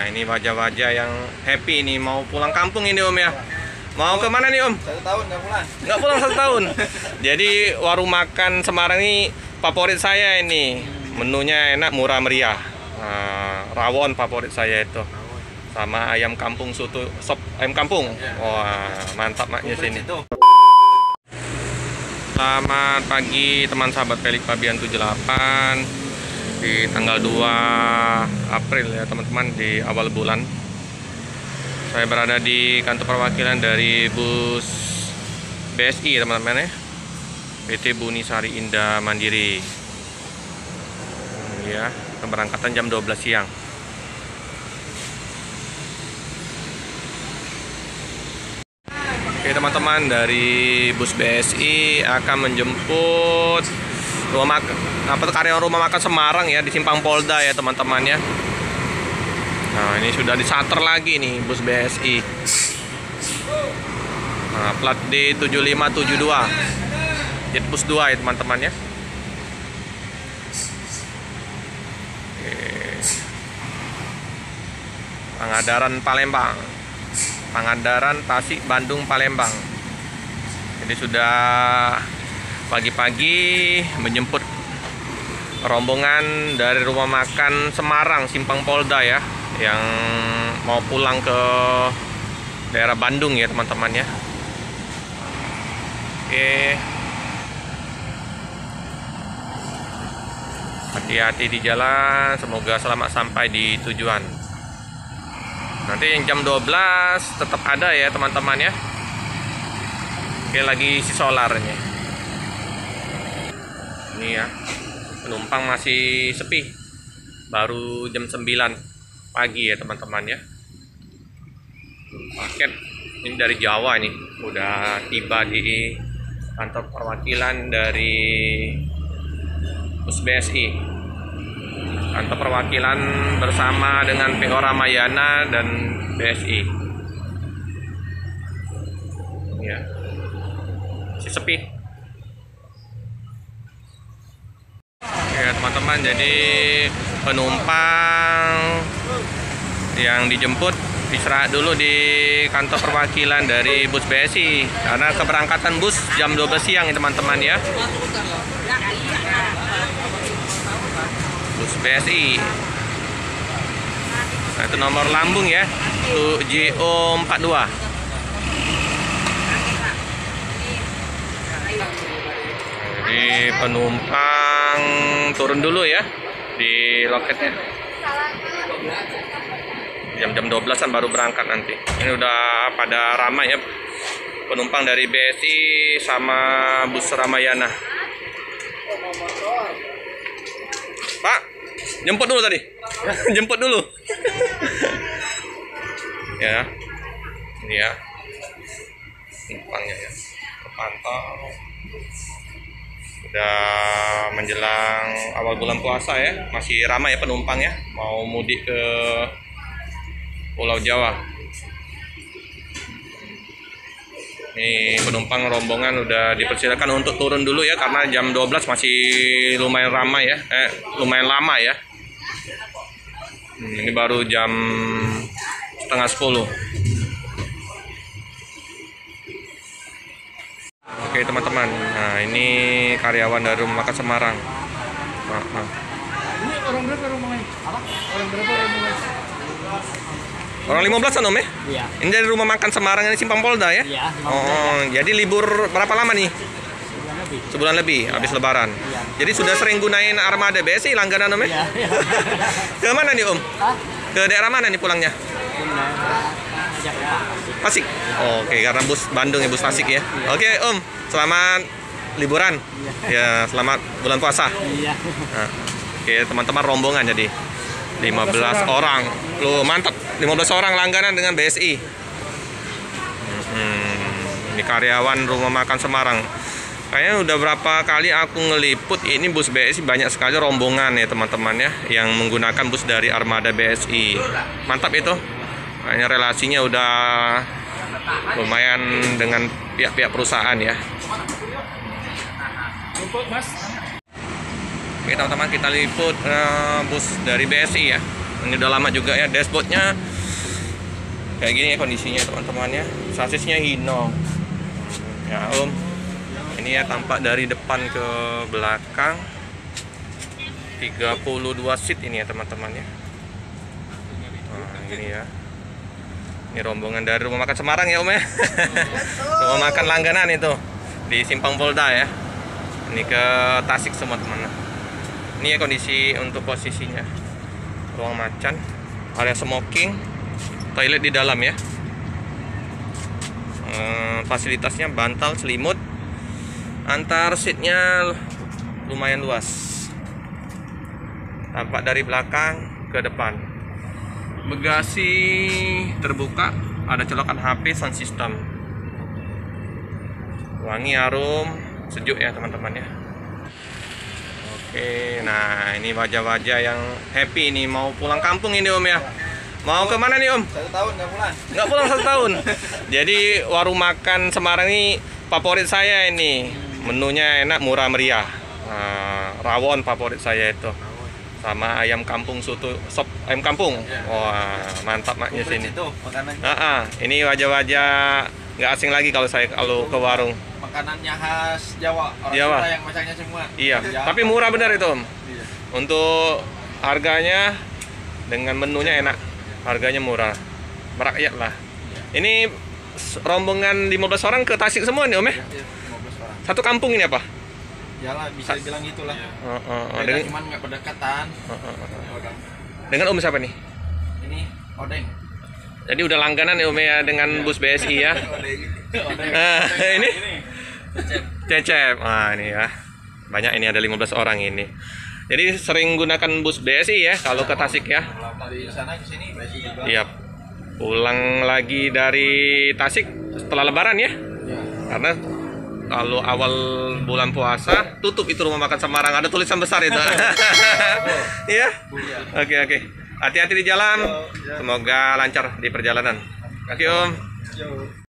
Nah, ini wajah-wajah yang happy nih, mau pulang kampung ini Om ya. Mau ke mana nih Om? 1 tahun nggak pulang. Nggak pulang 1 tahun. Jadi warung makan Semarang ini favorit saya ini. Menunya enak, murah meriah. Nah, rawon favorit saya itu. Sama ayam kampung soto, sop ayam kampung. Wah, mantap maknya sini. Selamat pagi teman sahabat Pelik Fabian 78 di tanggal 2 April ya teman-teman, di awal bulan. Saya berada di kantor perwakilan dari bus BSI teman-teman ya, PT Bunisari Indah Mandiri ya, keberangkatan jam 12 siang. Oke teman-teman, dari bus BSI akan menjemput karyawan rumah makan Semarang ya, di Simpang Polda ya teman-teman ya. Nah, ini sudah disater lagi nih bus BSI. Nah, plat D7572 Jetbus 2 ya teman-teman ya. Oke. Pangandaran, Tasik, Bandung, Palembang. Jadi sudah pagi-pagi menjemput rombongan dari rumah makan Semarang Simpang Polda ya, yang mau pulang ke daerah Bandung ya teman-teman ya. Oke, hati-hati di jalan, semoga selamat sampai di tujuan. Nanti yang jam 12 tetap ada ya teman-teman ya. Oke, lagi isi solarnya ini ya, penumpang masih sepi, baru jam 9 pagi ya teman-teman ya. Paket ini dari Jawa nih, udah tiba di kantor perwakilan dari bus BSI. Kantor perwakilan bersama dengan PO Ramayana dan BSI ya, masih sepi ya teman-teman. Jadi penumpang yang dijemput istirahat dulu di kantor perwakilan dari bus BSI karena keberangkatan bus jam 12 siang ya teman-teman ya. Bus BSI. Nah, itu nomor lambung ya, JO42. Jadi penumpang turun dulu ya di loketnya. Jam 12-an baru berangkat nanti. Ini udah pada ramai ya penumpang dari BSI sama bus Ramayana. Pak, jemput dulu tadi. Jemput dulu. Ya. Ini ya. Penumpangnya ya. Terpantau. Udah menjelang awal bulan puasa ya, masih ramai ya penumpang ya, mau mudik ke Pulau Jawa. Ini penumpang rombongan udah dipersilakan untuk turun dulu ya, karena jam 12 masih lumayan ramai ya, lumayan lama ya. Ini baru jam setengah 10. Oke teman-teman, nah ini karyawan dari rumah makan Semarang. Ini orang berapa rumahnya? Orang berapa rumahnya? Orang 15-an Om ya? Iya. Ini dari rumah makan Semarang ini Simpang Polda ya? Iya. Oh, ya. Jadi libur berapa lama nih? Sebulan lebih, habis Lebaran. Iya. Jadi sudah sering gunain armada BSI langganan Om ya? Iya. Ke mana nih Om? Hah? Ke daerah mana nih pulangnya? Tasik. Oh, oke, karena bus Bandung ya, bus Tasik ya. Oke Om, selamat liburan. Ya, selamat bulan puasa. Iya. Nah, oke teman-teman, rombongan jadi 15 orang. Loh, mantap. 15 orang langganan dengan BSI. Ini karyawan rumah makan Semarang. Kayaknya udah berapa kali aku ngeliput ini bus BSI, banyak sekali rombongan ya teman-teman ya, yang menggunakan bus dari armada BSI. Mantap itu. Kayaknya relasinya udah lumayan dengan pihak-pihak perusahaan ya. Oke teman-teman, kita liput bus dari BSI ya. Ini udah lama juga ya. Dashboardnya kayak gini ya kondisinya teman-teman ya. Sasisnya Hino. Ya Om, ini ya tampak dari depan ke belakang. 32 seat ini ya teman-teman ya. Nah, ini ya. Ini rombongan dari Rumah Makan Semarang ya Om ya. Rumah makan langganan itu di Simpang Polda ya. Ini ke Tasik semua teman. Ini ya kondisi untuk posisinya. Ruang macan, area smoking, toilet di dalam ya. Fasilitasnya bantal, selimut. Antar seatnya lumayan luas. Tampak dari belakang ke depan. Bagasi terbuka, ada colokan HP, sound system. Wangi, harum, sejuk ya teman-teman ya. Oke, nah ini wajah-wajah yang happy ini mau pulang kampung ini Om ya. Mau ke mana nih Om? 1 tahun nggak pulang. Nggak pulang 1 tahun. Jadi warung makan Semarang ini favorit saya ini. Menunya enak, murah meriah. Nah, rawon favorit saya itu. Sama ayam kampung soto, sop ayam kampung. Wah, mantap maknya sini. Itu makanannya. Ini wajah-wajah nggak asing lagi kalau saya ke warung. Makanannya khas Jawa. Orang Jawa. Jawa yang masaknya semua. Iya, Jawa. tapi murah benar itu Om. Iya. Untuk harganya dengan menunya enak, harganya murah, merakyat lah. Ini rombongan 15 orang ke Tasik semua nih Om ya? Iya, 15 orang. Satu kampung ini apa? Ya lah, bisa dibilang gitulah. Beda Dengan, cuman nggak berdekatan. dengan Om siapa nih? Ini odeng. Jadi udah langganan ya Om ya dengan bus BSI ya. Odeng. Ini Cecep. Nah ini ya, banyak ini ada 15 orang ini. Jadi sering gunakan bus BSI ya kalau ke Tasik ya. Dari sana ke sini BSI juga. Iya. Pulang lagi dari Tasik setelah Lebaran ya. Iya. Karena kalau awal bulan puasa tutup itu Rumah Makan Semarang, ada tulisan besar itu. Iya. Oke. Hati-hati di jalan. Semoga lancar di perjalanan. Oke Om.